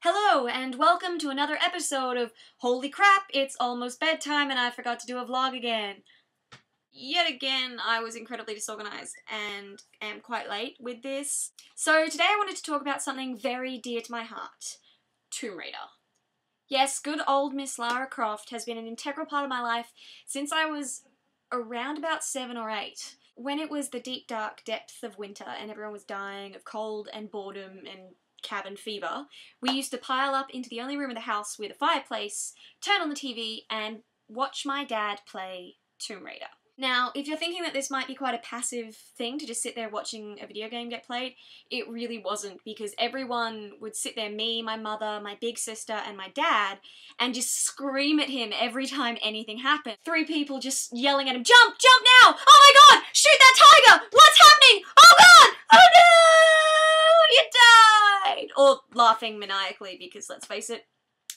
Hello, and welcome to another episode of Holy Crap, It's Almost Bedtime and I forgot to do a vlog again. Yet again, I was incredibly disorganized and am quite late with this. So today I wanted to talk about something very dear to my heart. Tomb Raider. Yes, good old Miss Lara Croft has been an integral part of my life since I was around about 7 or 8. When it was the deep dark depths of winter and everyone was dying of cold and boredom and cabin fever, we used to pile up into the only room in the house with a fireplace, turn on the TV, and watch my dad play Tomb Raider. Now, if you're thinking that this might be quite a passive thing to just sit there watching a video game get played, it really wasn't, because everyone would sit there, me, my mother, my big sister, and my dad, and just scream at him every time anything happened. 3 people just yelling at him, "Jump! Jump now! Oh my god! Shoot that tiger! What's happening? Oh god! Oh no! You died!" Or laughing maniacally, because let's face it,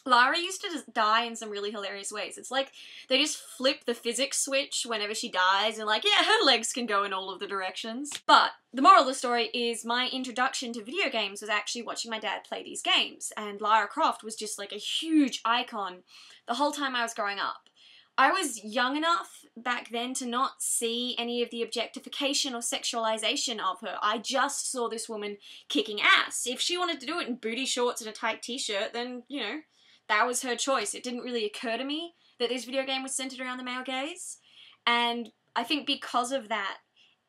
Lara used to just die in some really hilarious ways. It's like they just flip the physics switch whenever she dies and like, yeah, her legs can go in all of the directions. But the moral of the story is my introduction to video games was actually watching my dad play these games, and Lara Croft was just like a huge icon the whole time I was growing up. I was young enough back then to not see any of the objectification or sexualization of her. I just saw this woman kicking ass. If she wanted to do it in booty shorts and a tight t-shirt, then, you know, that was her choice. It didn't really occur to me that this video game was centered around the male gaze. And I think because of that,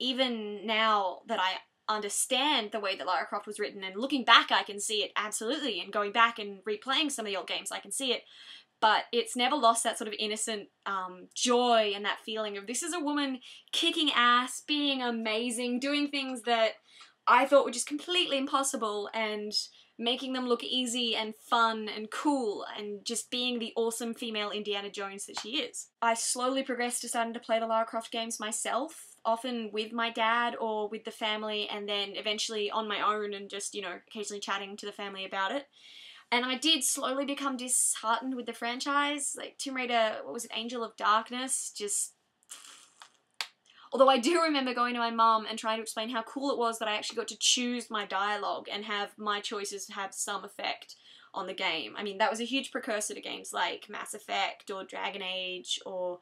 even now that I understand the way that Lara Croft was written, and looking back I can see it absolutely, and going back and replaying some of the old games I can see it, but it's never lost that sort of innocent joy and that feeling of this is a woman kicking ass, being amazing, doing things that I thought were just completely impossible, and making them look easy and fun and cool, and just being the awesome female Indiana Jones that she is. I slowly progressed to starting to play the Lara Croft games myself, often with my dad or with the family, and then eventually on my own and just, you know, occasionally chatting to the family about it. And I did slowly become disheartened with the franchise. Like Tomb Raider, what was it, Angel of Darkness, just... Although I do remember going to my mum and trying to explain how cool it was that I actually got to choose my dialogue and have my choices have some effect on the game. I mean, that was a huge precursor to games like Mass Effect or Dragon Age or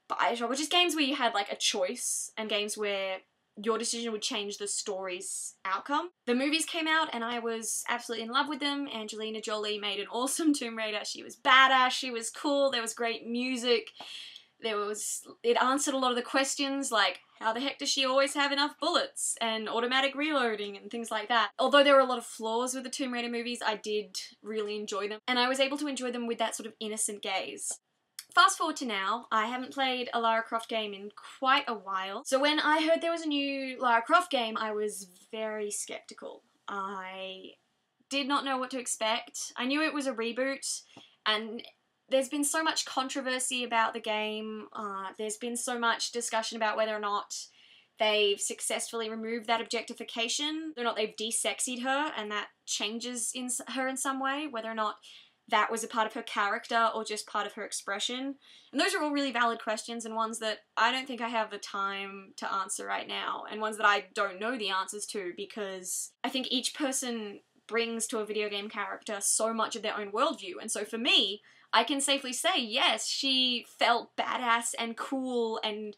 Bioshock, or just games where you had like a choice, and games where your decision would change the story's outcome. The movies came out and I was absolutely in love with them. Angelina Jolie made an awesome Tomb Raider. She was badass, she was cool, there was great music. It answered a lot of the questions, like, how the heck does she always have enough bullets, and automatic reloading, and things like that. Although there were a lot of flaws with the Tomb Raider movies, I did really enjoy them, and I was able to enjoy them with that sort of innocent gaze. Fast forward to now, I haven't played a Lara Croft game in quite a while, so when I heard there was a new Lara Croft game, I was very skeptical. I did not know what to expect. I knew it was a reboot, and there's been so much controversy about the game. There's been so much discussion about whether or not they've successfully removed that objectification, whether or not they've de-sexied her and that changes her in some way, whether or not that was a part of her character or just part of her expression. And those are all really valid questions, and ones that I don't think I have the time to answer right now, and ones that I don't know the answers to, because I think each person brings to a video game character so much of their own worldview. And so for me, I can safely say, yes, she felt badass and cool and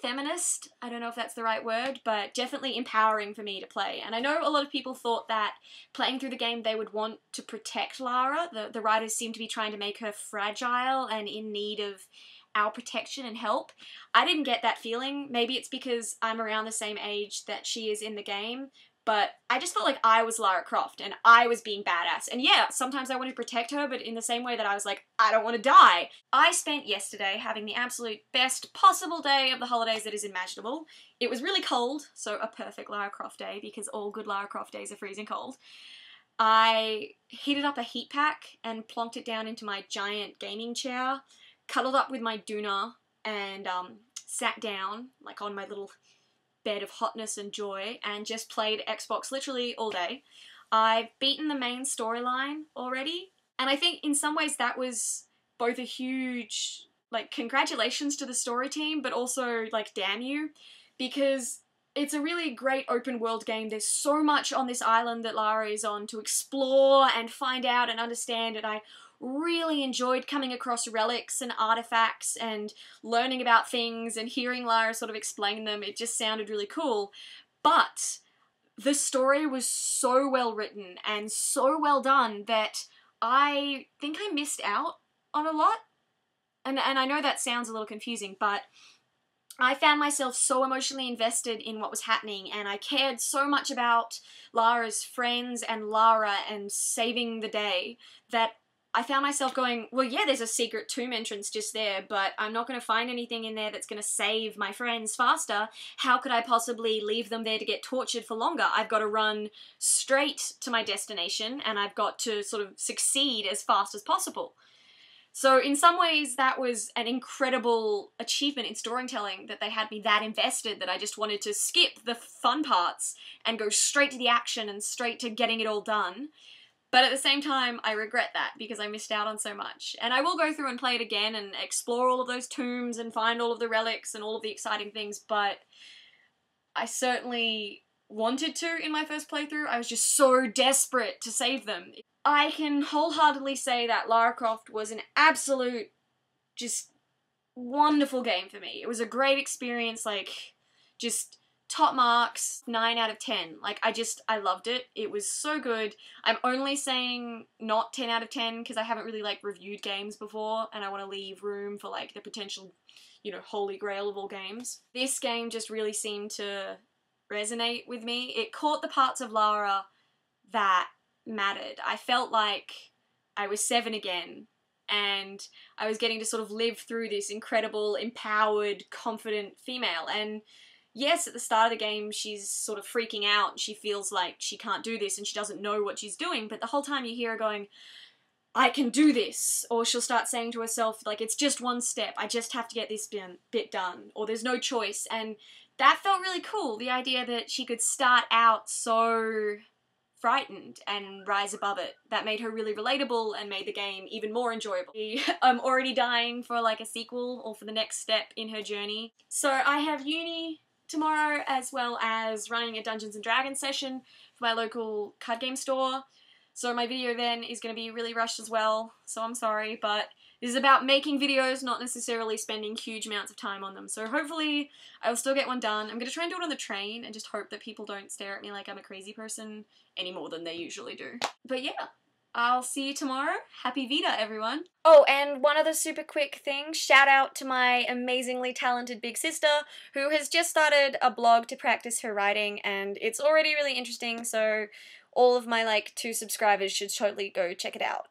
feminist. I don't know if that's the right word, but definitely empowering for me to play. And I know a lot of people thought that playing through the game they would want to protect Lara. The writers seem to be trying to make her fragile and in need of our protection and help. I didn't get that feeling. Maybe it's because I'm around the same age that she is in the game, but I just felt like I was Lara Croft and I was being badass. And yeah, sometimes I wanted to protect her, but in the same way that I was like, I don't want to die. I spent yesterday having the absolute best possible day of the holidays that is imaginable. It was really cold, so a perfect Lara Croft day, because all good Lara Croft days are freezing cold. I heated up a heat pack and plonked it down into my giant gaming chair, cuddled up with my doona, and sat down, like on my little bed of hotness and joy, and just played Xbox literally all day. I've beaten the main storyline already, and I think in some ways that was both a huge, like, congratulations to the story team, but also, like, damn you, because It's a really great open world game. There's so much on this island that Lara is on to explore and find out and understand, and I really enjoyed coming across relics and artifacts and learning about things and hearing Lara sort of explain them. It just sounded really cool. But the story was so well written and so well done that I think I missed out on a lot. And I know that sounds a little confusing, but I found myself so emotionally invested in what was happening, and I cared so much about Lara's friends and Lara and saving the day that I found myself going, well, yeah, there's a secret tomb entrance just there, but I'm not going to find anything in there that's going to save my friends faster. How could I possibly leave them there to get tortured for longer? I've got to run straight to my destination, and I've got to sort of succeed as fast as possible. So in some ways that was an incredible achievement in storytelling, that they had me that invested that I just wanted to skip the fun parts and go straight to the action and straight to getting it all done. But at the same time, I regret that because I missed out on so much. And I will go through and play it again and explore all of those tombs and find all of the relics and all of the exciting things, but I certainly wanted to in my first playthrough. I was just so desperate to save them. I can wholeheartedly say that Lara Croft was an absolute, just wonderful game for me. It was a great experience, like, just top marks, 9 out of 10. Like, I loved it. It was so good. I'm only saying not 10 out of 10 because I haven't really, like, reviewed games before, and I want to leave room for, like, the potential, you know, holy grail of all games. This game just really seemed to resonate with me. It caught the parts of Lara that mattered. I felt like I was 7 again, and I was getting to sort of live through this incredible, empowered, confident female. And yes, at the start of the game, she's sort of freaking out, and she feels like she can't do this, and she doesn't know what she's doing, but the whole time you hear her going, I can do this, or she'll start saying to herself, like, it's just one step, I just have to get this bit done, or there's no choice, and that felt really cool, the idea that she could start out so frightened and rise above it. That made her really relatable and made the game even more enjoyable. I'm already dying for like a sequel or for the next step in her journey. So I have uni tomorrow, as well as running a Dungeons & Dragons session for my local card game store. So my video then is going to be really rushed as well, so I'm sorry, but this is about making videos, not necessarily spending huge amounts of time on them. So hopefully I will still get one done. I'm going to try and do it on the train and just hope that people don't stare at me like I'm a crazy person any more than they usually do. But yeah, I'll see you tomorrow. Happy VEDA, everyone. Oh, and one other super quick thing. Shout out to my amazingly talented big sister, who has just started a blog to practice her writing, and it's already really interesting, so all of my, like, 2 subscribers should totally go check it out.